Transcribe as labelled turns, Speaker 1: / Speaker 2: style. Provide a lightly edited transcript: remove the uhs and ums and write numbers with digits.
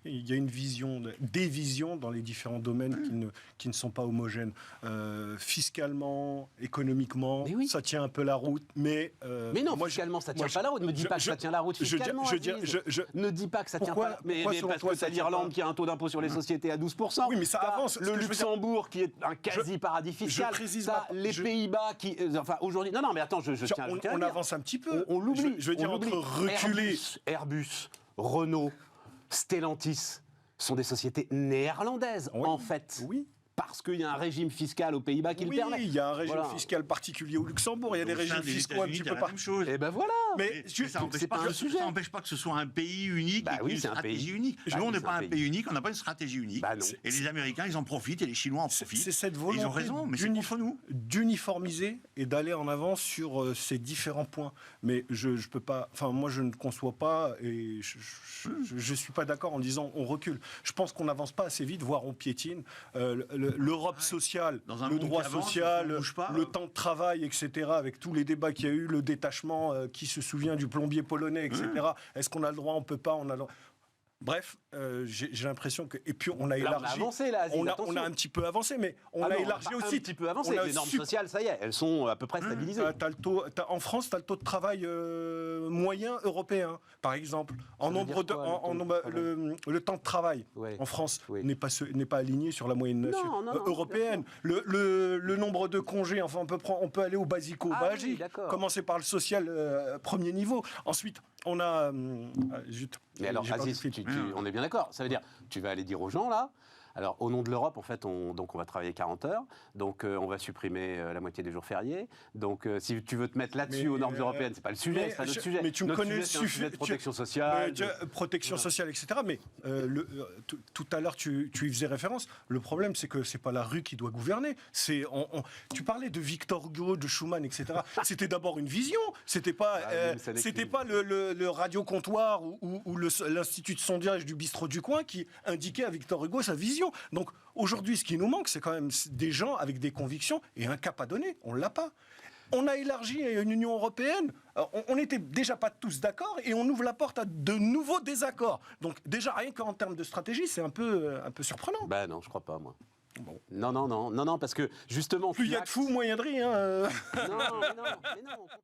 Speaker 1: il y a une vision, des visions dans les différents domaines qui ne sont pas homogènes. Fiscalement, économiquement, ça tient un peu la route, mais...
Speaker 2: mais non, fiscalement, ça tient pas la route. Ne dis pas que ça tient la route fiscalement, ne dis pas que ça tient pas la route. Mais parce que t'as l'Irlande qui a un taux d'impôt sur les sociétés à 12%.
Speaker 1: Oui, mais ça avance.
Speaker 2: Le Luxembourg qui est un quasi-paradis fiscal. Les Pays-Bas qui... Enfin, aujourd'hui... Non, mais attends, je tiens à dire.
Speaker 1: On avance un petit peu.
Speaker 2: On l'oublie.
Speaker 1: Je veux dire, entre reculer...
Speaker 2: Airbus, Renault, Stellantis sont des sociétés néerlandaises, en fait.
Speaker 1: Oui.
Speaker 2: Parce qu'il y a un régime fiscal aux Pays-Bas qui le permet.
Speaker 1: Oui, il y a un régime fiscal particulier au Luxembourg, il y a des régimes fiscaux un petit peu partout.
Speaker 2: Et ben voilà.
Speaker 3: Mais ça n'empêche pas que ce soit un pays unique et une stratégie unique. Nous, on n'est pas un pays unique, on n'a pas une stratégie unique. Et les Américains, ils en profitent et les Chinois en profitent.
Speaker 1: C'est cette volonté
Speaker 3: ils ont raison, mais c'est contre nous.
Speaker 1: D'uniformiser et d'aller en avant sur ces différents points. Mais je peux pas... Enfin, moi, je ne conçois pas et je suis pas d'accord en disant on recule. Je pense qu'on n'avance pas assez vite, voire on piétine. L'Europe sociale, le droit social, le temps de travail, etc., avec tous les débats qu'il y a eu, le détachement, qui se souvient du plombier polonais, etc. Est-ce qu'on a le droit, on ne peut pas, on a le droit. Bref, j'ai l'impression que... Et puis on a élargi...
Speaker 2: On a avancé là, Aziz,
Speaker 1: on a un petit peu avancé, mais on a élargi aussi...
Speaker 2: Un petit peu avancé, les normes sociales, ça y est, elles sont à peu près stabilisées.
Speaker 1: En France, tu as le taux de travail moyen européen, par exemple. Le temps de travail en France n'est pas aligné sur la moyenne européenne. Le nombre de congés, enfin on peut aller au basico-basique, commencer par le social premier niveau. Ensuite, on a...
Speaker 2: Mais alors, Aziz, on est bien d'accord. Ça veut dire, tu vas aller dire aux gens, là, alors, au nom de l'Europe, en fait, on va travailler 40 heures. Donc, on va supprimer la moitié des jours fériés. Donc, si tu veux te mettre là-dessus aux normes européennes, c'est pas le sujet, c'est pas notre sujet.
Speaker 1: Mais tu me connais
Speaker 2: sujet de protection sociale.
Speaker 1: Protection sociale, etc. Mais tout à l'heure, tu y faisais référence. Le problème, c'est que c'est pas la rue qui doit gouverner. Tu parlais de Victor Hugo, de Schuman, etc. C'était d'abord une vision. C'était pas le radio-comptoir ou l'institut de sondage du bistrot du coin qui indiquait à Victor Hugo sa vision. Donc aujourd'hui, ce qui nous manque, c'est quand même des gens avec des convictions et un cap à donner. On l'a pas. On a élargi une Union européenne. On n'était déjà pas tous d'accord et on ouvre la porte à de nouveaux désaccords. Donc déjà, rien qu'en termes de stratégie, c'est un peu surprenant.
Speaker 2: Ben non, je crois pas, moi. Bon. Non, parce que justement...
Speaker 1: Plus il y a de fous, moins il y a de riz. Hein.
Speaker 2: Non, mais non.